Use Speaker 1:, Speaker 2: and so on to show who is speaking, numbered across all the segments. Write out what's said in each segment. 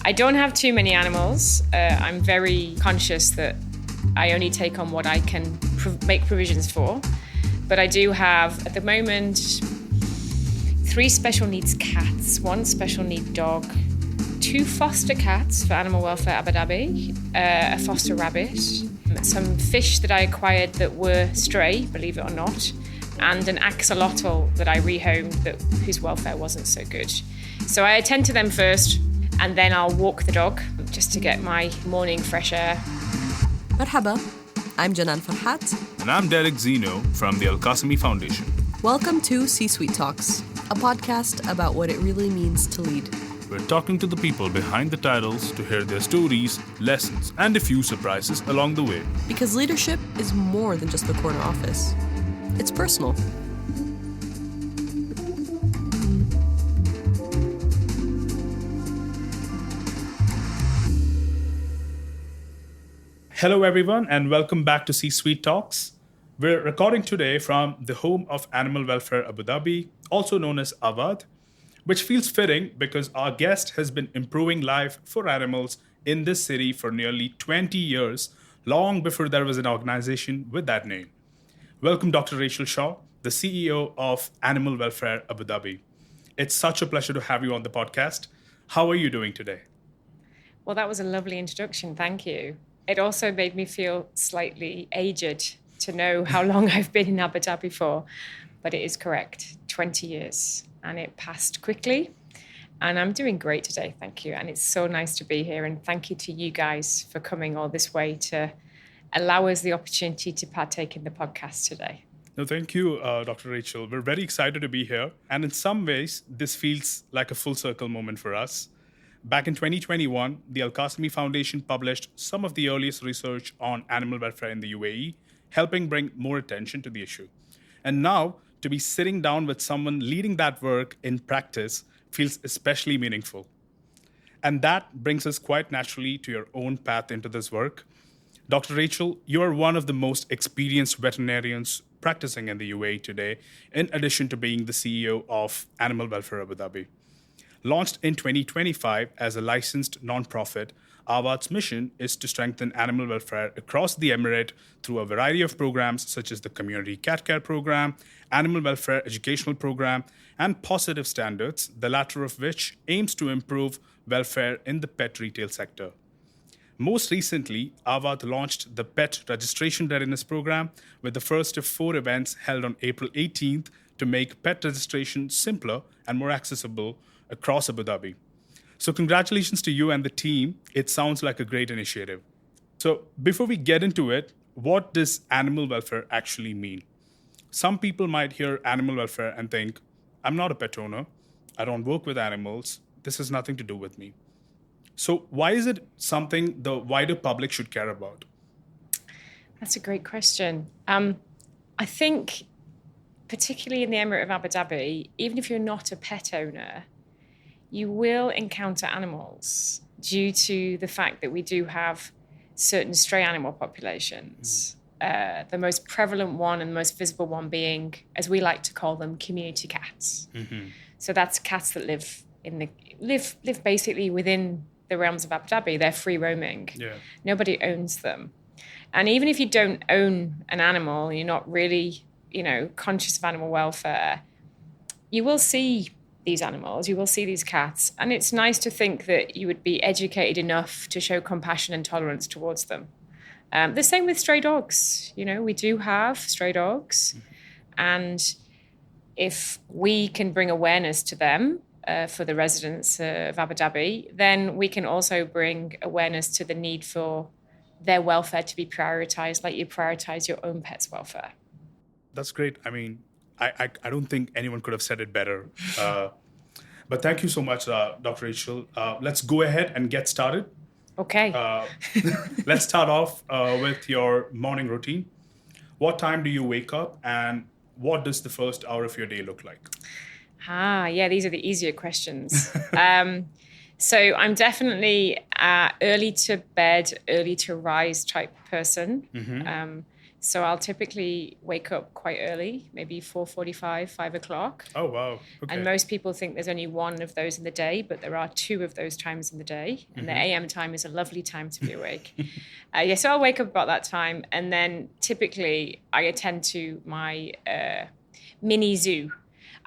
Speaker 1: I don't have too many animals. I'm very conscious that I only take on what I can make provisions for. But I do have, at the moment, 3 special needs cats, 1 special need dog, 2 foster cats for Animal Welfare Abu Dhabi, a foster rabbit, some fish that I acquired that were stray, believe it or not, and an axolotl that I rehomed whose welfare wasn't so good. So I attend to them first, and then I'll walk the dog just to get my morning fresh air.
Speaker 2: Marhaba, I'm Janan Farhat.
Speaker 3: And I'm Derek Zeno from the Al Qasimi Foundation.
Speaker 2: Welcome to C-Suite Talks, a podcast about what it really means to lead.
Speaker 3: We're talking to the people behind the titles to hear their stories, lessons, and a few surprises along the way.
Speaker 2: Because leadership is more than just the corner office. It's personal.
Speaker 3: Hello, everyone, and welcome back to C-Suite Talks. We're recording today from the home of Animal Welfare Abu Dhabi, also known as Awad, which feels fitting because our guest has been improving life for animals in this city for nearly 20 years, long before there was an organization with that name. Welcome, Dr. Rachel Shaw, the CEO of Animal Welfare Abu Dhabi. It's such a pleasure to have you on the podcast. How are you doing today?
Speaker 1: Well, that was a lovely introduction. Thank you. It also made me feel slightly aged to know how long I've been in Abu Dhabi for. But it is correct, 20 years. And it passed quickly. And I'm doing great today, thank you. And it's so nice to be here. And thank you to you guys for coming all this way to allow us the opportunity to partake in the podcast today.
Speaker 3: No, thank you, Dr. Rachel. We're very excited to be here. And in some ways, this feels like a full circle moment for us. Back in 2021, the Al Qasimi Foundation published some of the earliest research on animal welfare in the UAE, helping bring more attention to the issue. And now, to be sitting down with someone leading that work in practice feels especially meaningful. And that brings us quite naturally to your own path into this work. Dr. Rachel, you are one of the most experienced veterinarians practicing in the UAE today, in addition to being the CEO of Animal Welfare Abu Dhabi. Launched in 2025 as a licensed nonprofit, Awad's mission is to strengthen animal welfare across the Emirate through a variety of programs such as the Community Cat Care Program, Animal Welfare Educational Program, and Positive Standards, the latter of which aims to improve welfare in the pet retail sector. Most recently, Awad launched the Pet Registration Readiness Program with the first of 4 events held on April 18th to make pet registration simpler and more accessible across Abu Dhabi. So congratulations to you and the team. It sounds like a great initiative. So before we get into it, what does animal welfare actually mean? Some people might hear animal welfare and think, I'm not a pet owner. I don't work with animals. This has nothing to do with me. So why is it something the wider public should care about?
Speaker 1: That's a great question. I think, particularly in the Emirate of Abu Dhabi, even if you're not a pet owner, you will encounter animals due to the fact that we do have certain stray animal populations. The most prevalent one and the most visible one being, as we like to call them, community cats. Mm-hmm. So that's cats that live basically within the realms of Abu Dhabi. They're free roaming. Yeah. Nobody owns them. And even if you don't own an animal, you're not really, conscious of animal welfare, you will see these animals, you will see these cats. And it's nice to think that you would be educated enough to show compassion and tolerance towards them. The same with stray dogs. We do have stray dogs. And if we can bring awareness to them for the residents of Abu Dhabi, then we can also bring awareness to the need for their welfare to be prioritized, like you prioritize your own pet's welfare.
Speaker 3: That's great. I mean, I don't think anyone could have said it better. But thank you so much, Dr. Rachel. Let's go ahead and get started.
Speaker 1: Okay.
Speaker 3: Let's start off with your morning routine. What time do you wake up and what does the first hour of your day look like?
Speaker 1: These are the easier questions. So I'm definitely early to bed, early to rise type person. Mm-hmm. So I'll typically wake up quite early, maybe 4:45, 5 o'clock.
Speaker 3: Oh, wow. Okay.
Speaker 1: And most people think there's only one of those in the day, but there are two of those times in the day. And the AM time is a lovely time to be awake. So I'll wake up about that time. And then typically I attend to my mini zoo.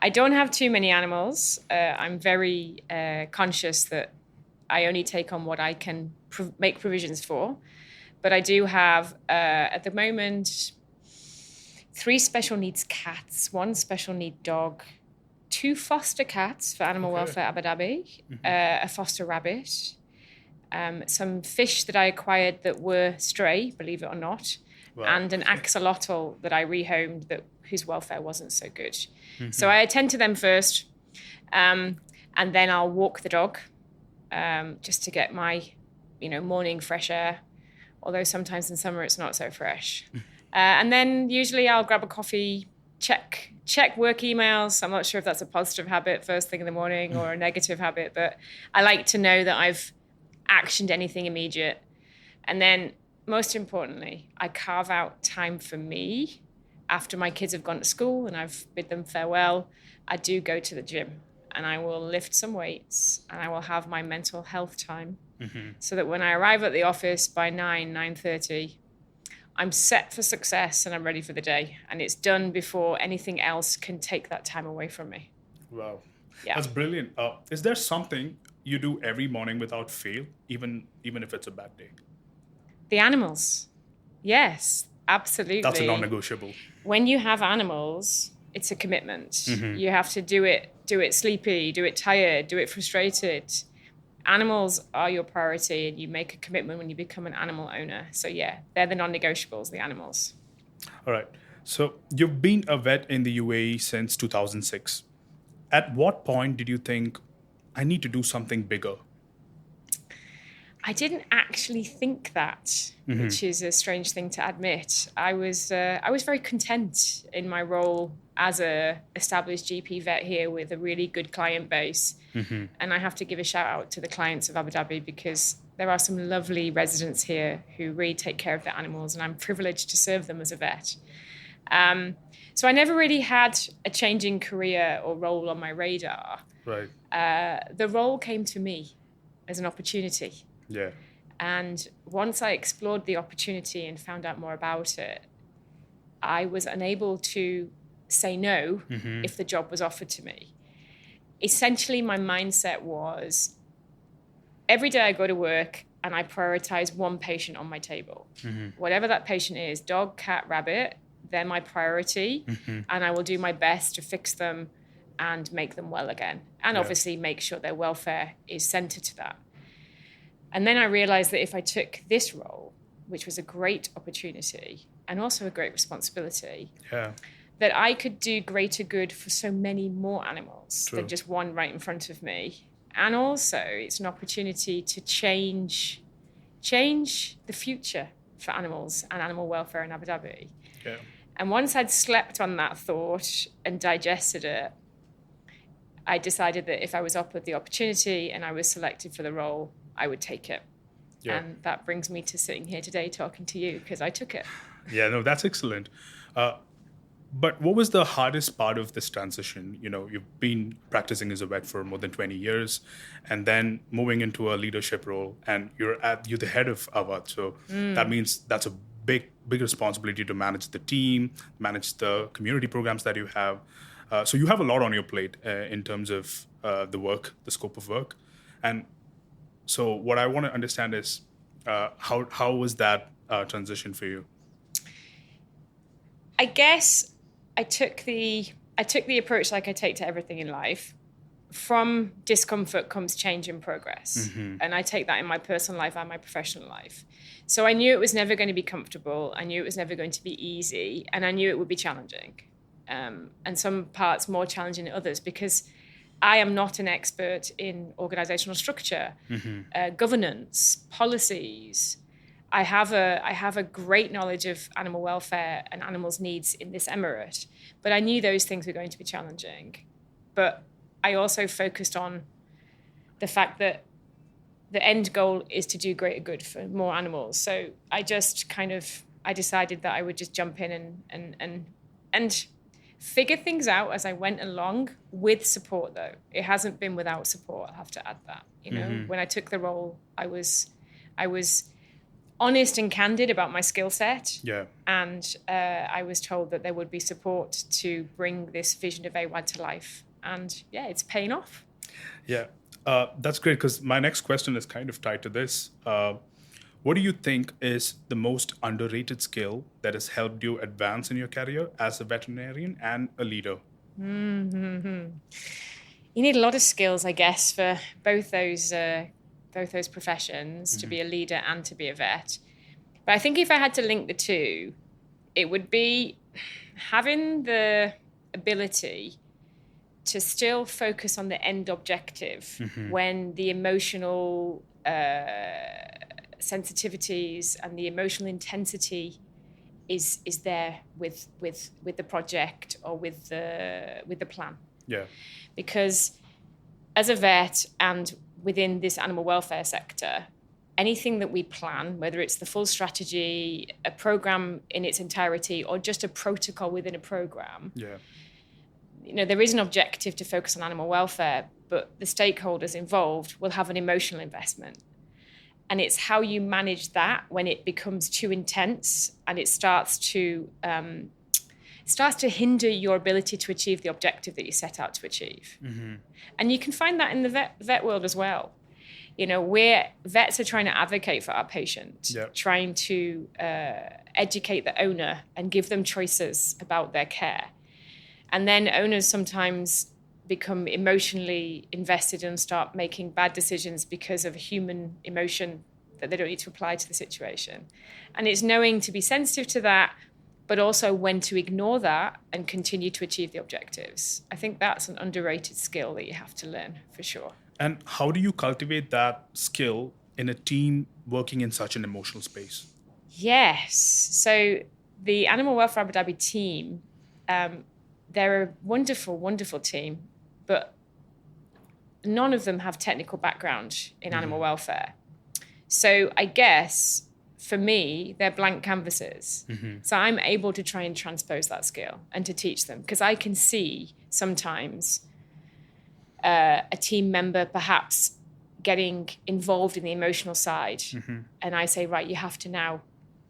Speaker 1: I don't have too many animals. I'm very conscious that I only take on what I can make provisions for. But I do have, at the moment, 3 special needs cats, 1 special need dog, 2 foster cats for Animal Welfare Abu Dhabi, a foster rabbit, some fish that I acquired that were stray, believe it or not, and an axolotl that I rehomed whose welfare wasn't so good. So I attend to them first, and then I'll walk the dog just to get my, morning fresh air. Although sometimes in summer it's not so fresh. And then usually I'll grab a coffee, check work emails. I'm not sure if that's a positive habit first thing in the morning or a negative habit, but I like to know that I've actioned anything immediate. And then most importantly, I carve out time for me after my kids have gone to school and I've bid them farewell. I do go to the gym and I will lift some weights and I will have my mental health time. So that when I arrive at the office by 9:30, I'm set for success and I'm ready for the day. And it's done before anything else can take that time away from me.
Speaker 3: Wow.
Speaker 1: Yeah.
Speaker 3: That's brilliant. Is there something you do every morning without fail, even if it's a bad day?
Speaker 1: The animals. Yes, absolutely.
Speaker 3: That's a non-negotiable.
Speaker 1: When you have animals, it's a commitment. You have to do it sleepy, do it tired, do it frustrated. Animals are your priority and you make a commitment when you become an animal owner. So yeah, they're the non-negotiables, the animals.
Speaker 3: All right. So you've been a vet in the UAE since 2006. At what point did you think, I need to do something bigger?
Speaker 1: I didn't actually think that, which is a strange thing to admit. I was very content in my role as a established GP vet here with a really good client base. And I have to give a shout out to the clients of Abu Dhabi because there are some lovely residents here who really take care of their animals and I'm privileged to serve them as a vet. So I never really had a changing career or role on my radar.
Speaker 3: Right.
Speaker 1: The role came to me as an opportunity.
Speaker 3: Yeah.
Speaker 1: And once I explored the opportunity and found out more about it, I was unable to say no if the job was offered to me. Essentially, my mindset was every day I go to work and I prioritize one patient on my table. Whatever that patient is, dog, cat, rabbit, they're my priority. And I will do my best to fix them and make them well again. And obviously make sure their welfare is centered to that. And then I realized that if I took this role, which was a great opportunity and also a great responsibility, that I could do greater good for so many more animals than just one right in front of me. And also it's an opportunity to change the future for animals and animal welfare in Abu Dhabi.
Speaker 3: Yeah.
Speaker 1: And once I'd slept on that thought and digested it, I decided that if I was offered the opportunity and I was selected for the role, I would take it. Yeah. And that brings me to sitting here today talking to you because I took it.
Speaker 3: Yeah, no, that's excellent. But what was the hardest part of this transition? You've been practicing as a vet for more than 20 years and then moving into a leadership role and you're the head of Awad. So that means that's a big responsibility to manage the team, manage the community programs that you have. So you have a lot on your plate in terms of the scope of work. And so what I want to understand is how was that transition for you?
Speaker 1: I guess I took the approach like I take to everything in life. From discomfort comes change and progress. And I take that in my personal life and my professional life. So I knew it was never going to be comfortable. I knew it was never going to be easy. And I knew it would be challenging. And some parts more challenging than others because I am not an expert in organizational structure, governance, policies. I have a great knowledge of animal welfare and animals' needs in this emirate, but I knew those things were going to be challenging. But I also focused on the fact that the end goal is to do greater good for more animals. So I just kind of I decided that I would just jump in and figure things out as I went along with support, though. It hasn't been without support, I'll have to add that. When I took the role, I was honest and candid about my skill set.
Speaker 3: Yeah.
Speaker 1: And I was told that there would be support to bring this vision of AWAD to life. And yeah, it's paying off.
Speaker 3: Yeah. That's great, because my next question is kind of tied to this. What do you think is the most underrated skill that has helped you advance in your career as a veterinarian and a leader?
Speaker 1: You need a lot of skills, I guess, for both those professions, to be a leader and to be a vet. But I think if I had to link the two, it would be having the ability to still focus on the end objective when the emotional sensitivities and the emotional intensity is there with the project or with the plan.
Speaker 3: Yeah.
Speaker 1: Because as a vet and within this animal welfare sector, anything that we plan, whether it's the full strategy, a program in its entirety, or just a protocol within a program, there is an objective to focus on animal welfare, but the stakeholders involved will have an emotional investment. And it's how you manage that when it becomes too intense and it starts to hinder your ability to achieve the objective that you set out to achieve. And you can find that in the vet world as well. Where vets are trying to advocate for our patient, trying to educate the owner and give them choices about their care. And then owners sometimes become emotionally invested and start making bad decisions because of human emotion that they don't need to apply to the situation. And it's knowing to be sensitive to that, but also when to ignore that and continue to achieve the objectives. I think that's an underrated skill that you have to learn, for sure.
Speaker 3: And how do you cultivate that skill in a team working in such an emotional space?
Speaker 1: Yes. So the Animal Welfare Abu Dhabi team, they're a wonderful, wonderful team, but none of them have technical background in animal welfare. So I guess, for me, they're blank canvases. So I'm able to try and transpose that skill and to teach them, because I can see sometimes a team member perhaps getting involved in the emotional side. And I say, right, you have to now,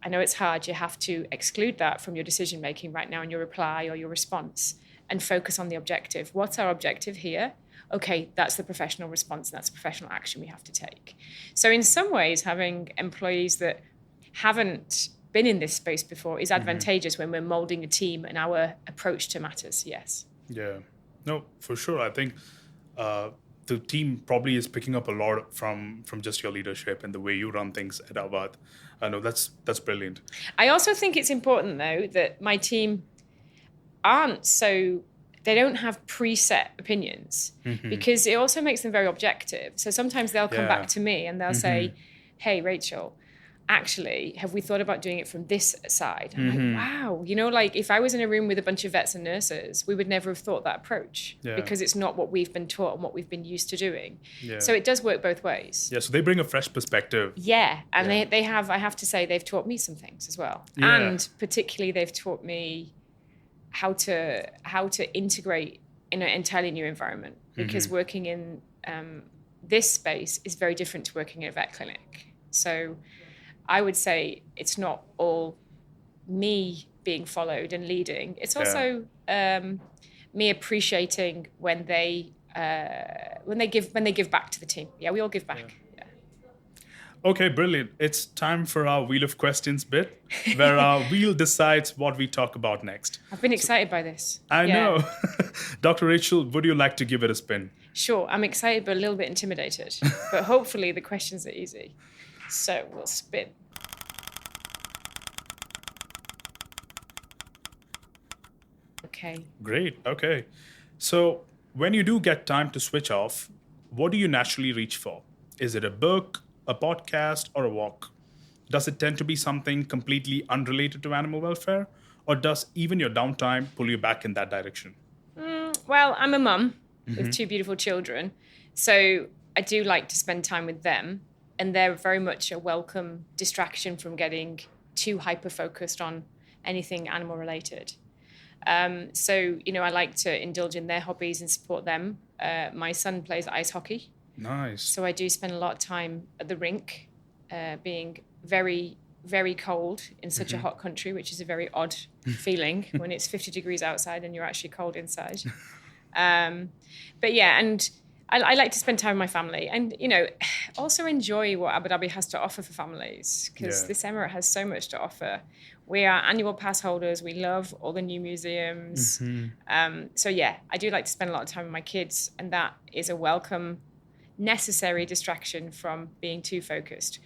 Speaker 1: I know it's hard, you have to exclude that from your decision making right now in your reply or your response and focus on the objective. What's our objective here? Okay, that's the professional response, and that's the professional action we have to take. So in some ways, having employees that haven't been in this space before is advantageous when we're molding a team and our approach to matters, yes.
Speaker 3: Yeah, no, for sure. I think the team probably is picking up a lot from just your leadership and the way you run things at Awad. I know that's brilliant.
Speaker 1: I also think it's important, though, that my team they don't have preset opinions, because it also makes them very objective. So sometimes they'll come back to me and they'll say, hey, Rachel, actually, have we thought about doing it from this side? I'm like, wow, if I was in a room with a bunch of vets and nurses, we would never have thought that approach, because it's not what we've been taught and what we've been used to doing. So it does work both ways.
Speaker 3: Yeah, so they bring a fresh perspective.
Speaker 1: Yeah, and they have, I have to say, they've taught me some things as well. Yeah. And particularly they've taught me how to integrate in an entirely new environment, because working in this space is very different to working in a vet clinic. So I would say it's not all me being followed and leading. It's also me appreciating when they give back to the team. Yeah, we all give back. Yeah.
Speaker 3: Okay, brilliant. It's time for our Wheel of Questions bit, where our wheel decides what we talk about next.
Speaker 1: I've been excited by this.
Speaker 3: I know. Dr. Rachel, would you like to give it a spin?
Speaker 1: Sure. I'm excited, but a little bit intimidated. But hopefully the questions are easy. So we'll spin. Okay.
Speaker 3: Great. Okay. So when you do get time to switch off, what do you naturally reach for? Is it a book, a podcast, or a walk? Does it tend to be something completely unrelated to animal welfare? Or does even your downtime pull you back in that direction?
Speaker 1: Well, I'm a mum with two beautiful children. So I do like to spend time with them. And they're very much a welcome distraction from getting too hyper-focused on anything animal-related. So, I like to indulge in their hobbies and support them. My son plays ice hockey.
Speaker 3: Nice.
Speaker 1: So I do spend a lot of time at the rink, being very, very cold in such a hot country, which is a very odd feeling when it's 50 degrees outside and you're actually cold inside. But yeah, and I like to spend time with my family and, also enjoy what Abu Dhabi has to offer for families, because this emirate has so much to offer. We are annual pass holders. We love all the new museums. So yeah, I do like to spend a lot of time with my kids, and that is a welcome, necessary distraction from being too focused.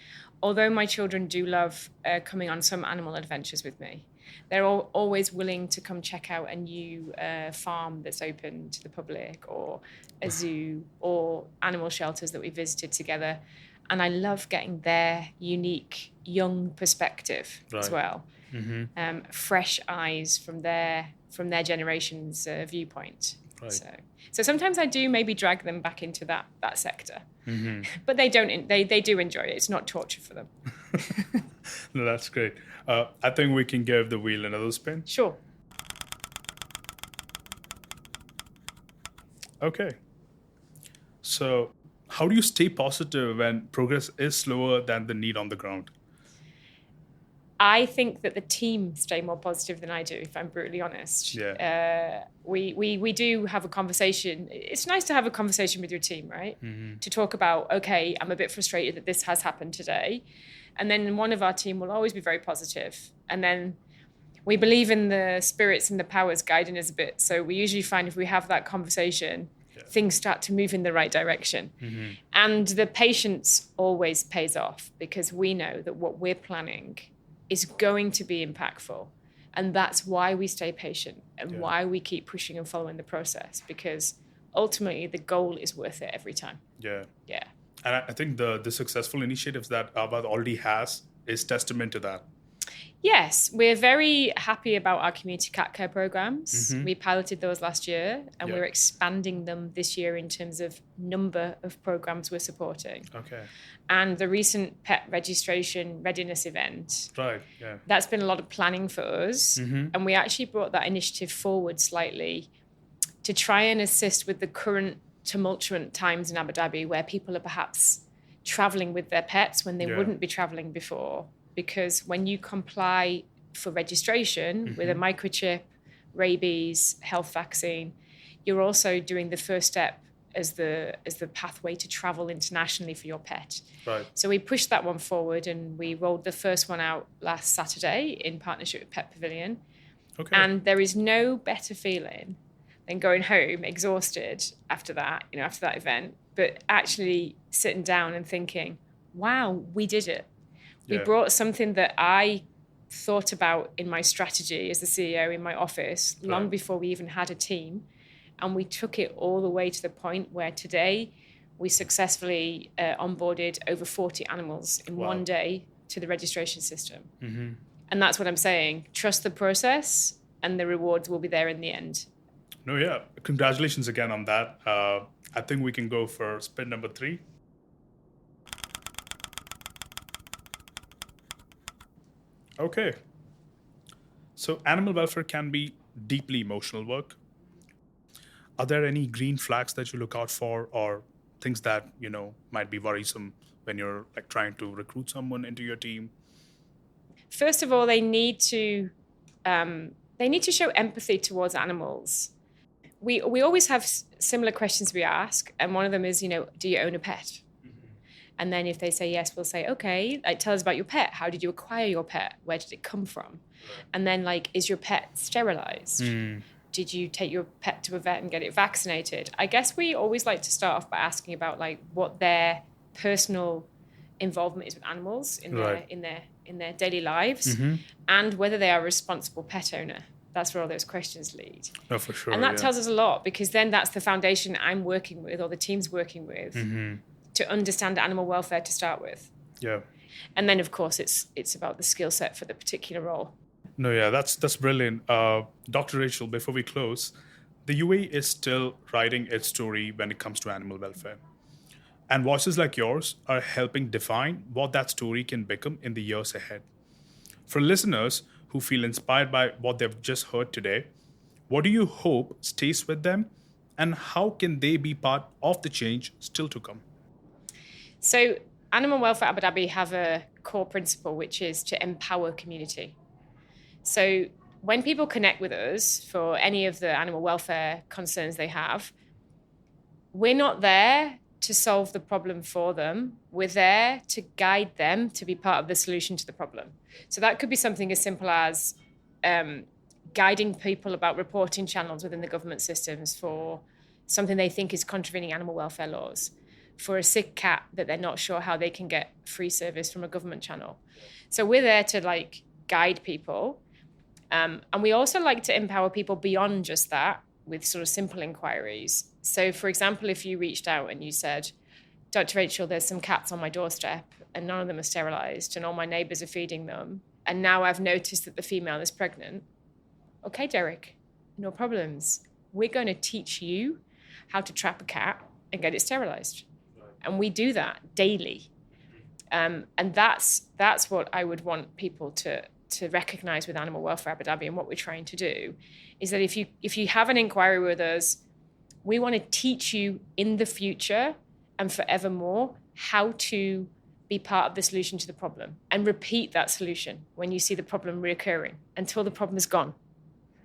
Speaker 1: Although my children do love coming on some animal adventures with me. They're always willing to come check out a new farm that's open to the public, or a zoo, or animal shelters that we visited together. And I love getting their unique young perspective as well. Fresh eyes from their generation's viewpoint. Right. So sometimes I do maybe drag them back into that sector, but they don't. They do enjoy it. It's not torture for them.
Speaker 3: No, that's great. I think we can give the wheel another spin.
Speaker 1: Sure.
Speaker 3: Okay. So, how do you stay positive when progress is slower than the need on the ground?
Speaker 1: I think that the team stay more positive than I do, if I'm brutally honest.
Speaker 3: Yeah.
Speaker 1: We do have a conversation. It's nice to have a conversation with your team, right? To talk about, okay, I'm a bit frustrated that this has happened today. And then one of our team will always be very positive. And then we believe in the spirits and the powers guiding us a bit. So we usually find if we have that conversation, things start to move in the right direction. And the patience always pays off, because we know that what we're planning is going to be impactful. And that's why we stay patient and why we keep pushing and following the process, because ultimately the goal is worth it every time.
Speaker 3: Yeah.
Speaker 1: Yeah.
Speaker 3: And I think the successful initiatives that Abad already has is testament to that.
Speaker 1: Yes, we're very happy about our community cat care programs. We piloted those last year, and we're expanding them this year in terms of number of programs we're supporting.
Speaker 3: Okay.
Speaker 1: And the recent pet registration readiness event,
Speaker 3: Right, yeah.
Speaker 1: That's been a lot of planning for us. And we actually brought that initiative forward slightly to try and assist with the current tumultuous times in Abu Dhabi, where people are perhaps traveling with their pets when they wouldn't be traveling before. Because when you comply for registration with a microchip, rabies, health vaccine, you're also doing the first step as the pathway to travel internationally for your pet.
Speaker 3: Right.
Speaker 1: So we pushed that one forward, and we rolled the first one out last Saturday in partnership with Pet Pavilion.
Speaker 3: Okay.
Speaker 1: And there is no better feeling than going home exhausted after that event, but actually sitting down and thinking, wow, we did it. We brought something that I thought about in my strategy as the CEO in my office long before we even had a team. And we took it all the way to the point where today we successfully onboarded over 40 animals in one day to the registration system. And that's what I'm saying. Trust the process, and the rewards will be there in the end.
Speaker 3: No, yeah. Congratulations again on that. I think we can go for spin number 3. Okay. So animal welfare can be deeply emotional work. Are there any green flags that you look out for, or things that, might be worrisome when you're trying to recruit someone into your team?
Speaker 1: First of all, they need to show empathy towards animals. We always have similar questions we ask, and one of them is, do you own a pet? And then if they say yes, we'll say, okay, tell us about your pet. How did you acquire your pet? Where did it come from? And then is your pet sterilized? Did you take your pet to a vet and get it vaccinated? I guess we always like to start off by asking about what their personal involvement is with animals in their daily lives, and whether they are a responsible pet owner. That's where all those questions lead.
Speaker 3: Oh, for sure.
Speaker 1: And that tells us a lot, because then that's the foundation I'm working with, or the team's working with, to understand animal welfare to start with.
Speaker 3: Yeah.
Speaker 1: And then, of course, it's about the skill set for the particular role.
Speaker 3: No, yeah, that's brilliant. Dr. Rachel, before we close, the UAE is still writing its story when it comes to animal welfare. And voices like yours are helping define what that story can become in the years ahead. For listeners who feel inspired by what they've just heard today, what do you hope stays with them, and how can they be part of the change still to come?
Speaker 1: So Animal Welfare Abu Dhabi have a core principle, which is to empower community. So when people connect with us for any of the animal welfare concerns they have, we're not there to solve the problem for them. We're there to guide them to be part of the solution to the problem. So that could be something as simple as guiding people about reporting channels within the government systems for something they think is contravening animal welfare laws, for a sick cat that they're not sure how they can get free service from a government channel. So we're there to guide people. And we also like to empower people beyond just that with sort of simple inquiries. So for example, if you reached out and you said, Dr. Rachel, there's some cats on my doorstep and none of them are sterilized and all my neighbors are feeding them. And now I've noticed that the female is pregnant. Okay, Derek, no problems. We're going to teach you how to trap a cat and get it sterilized. And we do that daily. And that's what I would want people to recognize with Animal Welfare Abu Dhabi, and what we're trying to do is that if you have an inquiry with us, we want to teach you in the future and forevermore how to be part of the solution to the problem, and repeat that solution when you see the problem reoccurring until the problem is gone.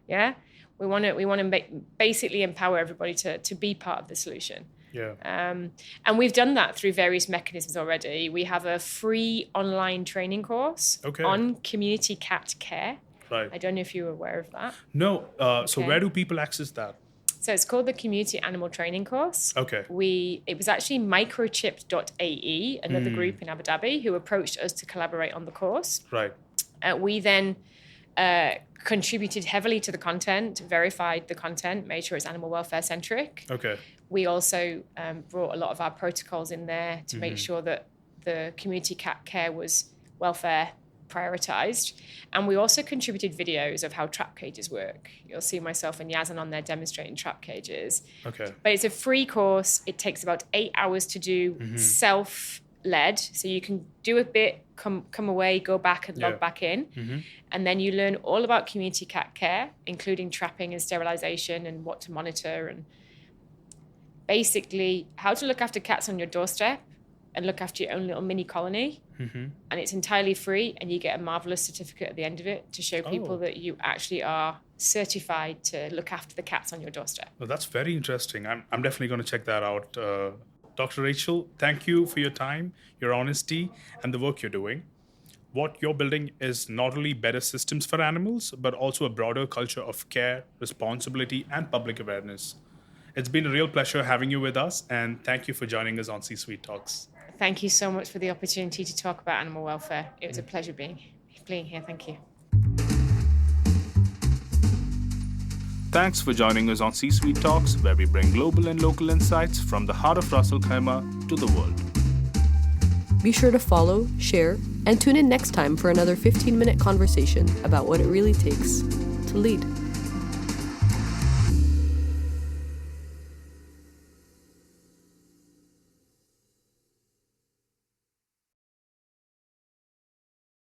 Speaker 1: Yeah, we want to basically empower everybody to be part of the solution.
Speaker 3: Yeah.
Speaker 1: And we've done that through various mechanisms already. We have a free online training course on community cat care.
Speaker 3: Right.
Speaker 1: I don't know if you were aware of that.
Speaker 3: No. So where do people access that?
Speaker 1: So it's called the Community Animal Training Course.
Speaker 3: Okay.
Speaker 1: It was actually microchipped.ae, another group in Abu Dhabi, who approached us to collaborate on the course.
Speaker 3: Right.
Speaker 1: We then contributed heavily to the content, verified the content, made sure it's animal welfare centric.
Speaker 3: Okay.
Speaker 1: We also brought a lot of our protocols in there to make sure that the community cat care was welfare prioritized. And we also contributed videos of how trap cages work. You'll see myself and Yazan on there demonstrating trap cages.
Speaker 3: Okay.
Speaker 1: But it's a free course. It takes about 8 hours to do, self-led. So you can do a bit, come away, go back and log back in. And then you learn all about community cat care, including trapping and sterilization and what to monitor, and basically how to look after cats on your doorstep and look after your own little mini colony. And it's entirely free, and you get a marvelous certificate at the end of it to show people that you actually are certified to look after the cats on your doorstep.
Speaker 3: Well, that's very interesting. I'm definitely going to check that out. Dr. Rachel, thank you for your time, your honesty, and the work you're doing. What you're building is not only better systems for animals, but also a broader culture of care, responsibility, and public awareness. It's been a real pleasure having you with us, and thank you for joining us on C-Suite Talks.
Speaker 1: Thank you so much for the opportunity to talk about animal welfare. It was a pleasure being here. Thank you.
Speaker 3: Thanks for joining us on C-Suite Talks, where we bring global and local insights from the heart of Ras Al Khaimah to the world.
Speaker 2: Be sure to follow, share, and tune in next time for another 15-minute conversation about what it really takes to lead.